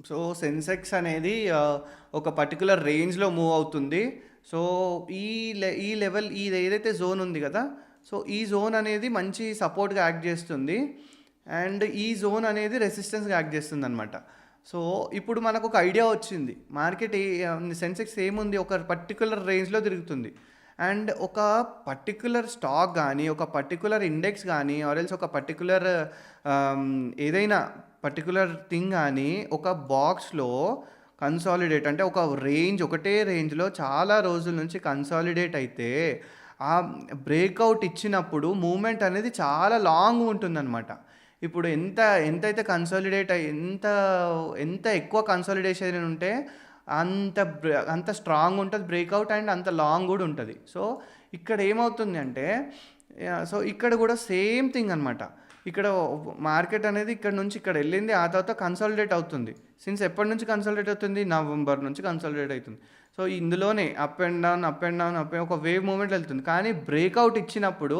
So Sensex అనేది ఒక particular రేంజ్లో మూవ్ అవుతుంది. సో ఈ లెవెల్ ఇది ఏదైతే జోన్ ఉంది కదా, సో ఈ జోన్ అనేది మంచి సపోర్ట్గా యాక్ట్ చేస్తుంది, అండ్ ఈ జోన్ అనేది రెసిస్టెన్స్గా యాక్ట్ చేస్తుంది అనమాట. సో ఇప్పుడు మనకు ఒక ఐడియా వచ్చింది, మార్కెట్ సెన్సెక్స్ ఏముంది, ఒక పర్టికులర్ రేంజ్లో తిరుగుతుంది. అండ్ ఒక పర్టికులర్ స్టాక్ కానీ, ఒక పర్టికులర్ ఇండెక్స్ కానీ, ఆర్ఎల్స్ ఒక పర్టికులర్ ఏదైనా పర్టికులర్ థింగ్ కానీ ఒక బాక్స్లో కన్సాలిడేట్ అంటే ఒక రేంజ్, ఒకటే రేంజ్లో చాలా రోజుల నుంచి కన్సాలిడేట్ అయితే ఆ బ్రేక్అవుట్ ఇచ్చినప్పుడు మూమెంట్ అనేది చాలా లాంగ్ ఉంటుందన్నమాట. ఇప్పుడు ఎంతైతే కన్సాలిడేట్ అయ్యి ఎంత ఎక్కువ కన్సాలిడేషన్ ఉంటే అంత స్ట్రాంగ్ ఉంటుంది బ్రేక్అవుట్, అండ్ అంత లాంగ్ కూడా ఉంటుంది. సో ఇక్కడ ఏమవుతుంది అంటే, సో ఇక్కడ కూడా సేమ్ థింగ్ అనమాట. ఇక్కడ మార్కెట్ అనేది ఇక్కడ నుంచి ఇక్కడ వెళ్ళింది, ఆ తర్వాత కన్సాలిడేట్ అవుతుంది. సిన్స్ ఎప్పటి నుంచి కన్సాలిడేట్ అవుతుంది, నవంబర్ నుంచి కన్సాలిడేట్ అవుతుంది. సో ఇందులోనే up and down up and down up ఒక వేవ్ మూమెంట్ వెళ్తుంది. కానీ బ్రేక్అవుట్ ఇచ్చినప్పుడు,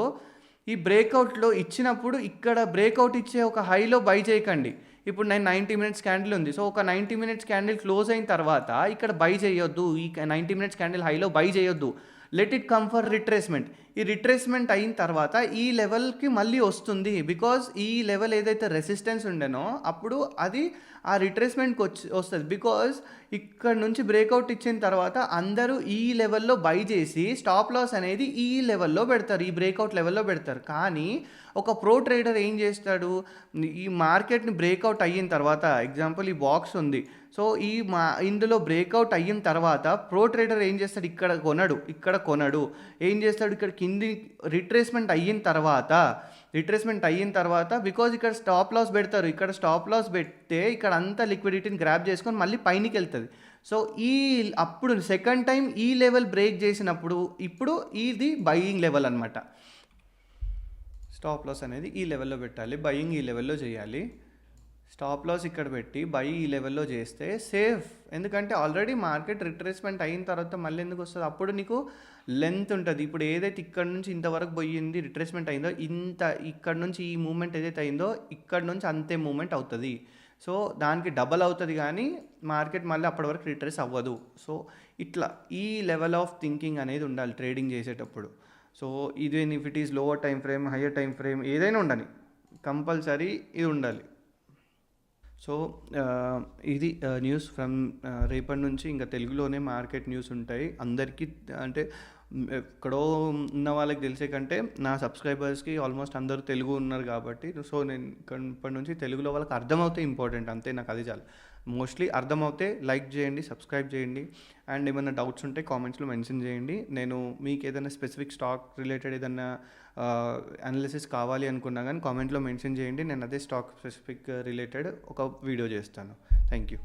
ఈ బ్రేక్అవుట్లో ఇచ్చినప్పుడు ఇక్కడ బ్రేక్అవుట్ ఇచ్చే ఒక హైలో బై చేయకండి. ఇప్పుడు నేను 90 మినిట్స్ క్యాండిల్ ఉంది, సో ఒక 90 మినిట్స్ క్యాండిల్ క్లోజ్ అయిన తర్వాత ఇక్కడ బై చేయొద్దు, ఈ 90 మినిట్స్ క్యాండిల్ హైలో బై చేయొద్దు. Let it come for retracement. ఈ రిట్రేస్మెంట్ అయిన తర్వాత ఈ లెవెల్కి మళ్ళీ వస్తుంది, బికాజ్ ఈ లెవెల్ ఏదైతే రెసిస్టెన్స్ ఉండేనో అప్పుడు అది ఆ రిట్రేస్మెంట్కి వస్తుంది. బికాజ్ ఇక్కడ నుంచి బ్రేక్అవుట్ ఇచ్చిన తర్వాత అందరూ ఈ లెవెల్లో బై చేసి స్టాప్ లాస్ అనేది ఈ లెవెల్లో పెడతారు, ఈ బ్రేక్అవుట్ లెవెల్లో పెడతారు. కానీ ఒక ప్రో ట్రేడర్ ఏం చేస్తాడు, ఈ మార్కెట్ని బ్రేక్అవుట్ అయిన తర్వాత, ఎగ్జాంపుల్ ఈ బాక్స్ ఉంది, సో ఇందులో బ్రేక్అవుట్ అయిన తర్వాత ప్రో ట్రేడర్ ఏం చేస్తాడు, ఇక్కడ కొనడు. ఏం చేస్తాడు, ఇక్కడ కింది రిట్రేస్మెంట్ అయిన తర్వాత బికాజ్ ఇక్కడ స్టాప్ లాస్ పెడతారు, ఇక్కడ స్టాప్ లాస్ పెడితే ఇక్కడ అంతా లిక్విడిటీని గ్రాప్ చేసుకొని మళ్ళీ పైనకి వెళ్తుంది. సో అప్పుడు సెకండ్ టైం ఈ లెవెల్ బ్రేక్ చేసినప్పుడు ఇప్పుడు ఇది బయింగ్ లెవెల్ అనమాట. స్టాప్ లాస్ అనేది ఈ లెవెల్లో పెట్టాలి, బయింగ్ ఈ లెవెల్లో చేయాలి. స్టాప్ లాస్ ఇక్కడ పెట్టి బై ఈ లెవెల్లో చేస్తే సేఫ్. ఎందుకంటే ఆల్రెడీ మార్కెట్ రిట్రేస్మెంట్ అయిన తర్వాత మళ్ళీ ఎందుకు వస్తుంది, అప్పుడు నీకు లెంత్ ఉంటుంది. ఇప్పుడు ఏదైతే ఇక్కడ నుంచి ఇంతవరకు పోయింది రిట్రేస్మెంట్ అయిందో, ఇక్కడ నుంచి ఈ మూమెంట్ ఏదైతే అయిందో ఇక్కడ నుంచి అంతే మూమెంట్ అవుతుంది. సో దానికి డబల్ అవుతుంది, కానీ మార్కెట్ మళ్ళీ అప్పటి వరకు రిట్రేస్ అవ్వదు. సో ఇట్లా ఈ లెవెల్ ఆఫ్ థింకింగ్ అనేది ఉండాలి ట్రేడింగ్ చేసేటప్పుడు. So even if it is lower time frame, higher time frame, ఏదైనా ఉండని కంపల్సరీ ఇది ఉండాలి. సో ఇది న్యూస్ ఫ్రమ్ రేపటి నుంచి ఇంకా తెలుగులోనే మార్కెట్ న్యూస్ ఉంటాయి అందరికీ. అంటే ఎక్కడో ఉన్న వాళ్ళకి తెలిసే కంటే నా సబ్స్క్రైబర్స్కి ఆల్మోస్ట్ అందరూ తెలుగు ఉన్నారు కాబట్టి, సో నేను ఇప్పటి నుంచి తెలుగులో వాళ్ళకి అర్థమవుతే ఇంపార్టెంట్, అంతే. నాకు అది చాలు. మోస్ట్లీ అర్థమవుతే లైక్ చేయండి, సబ్స్క్రైబ్ చేయండి, అండ్ ఏమైనా డౌట్స్ ఉంటే కామెంట్స్లో మెన్షన్ చేయండి. నేను మీకు ఏదైనా స్పెసిఫిక్ స్టాక్ రిలేటెడ్ ఏదైనా అనాలిసిస్ కావాలి అనుకున్నా కానీ కామెంట్లో మెన్షన్ చేయండి, నేను అదే స్టాక్ స్పెసిఫిక్ రిలేటెడ్ ఒక వీడియో చేస్తాను. Thank you.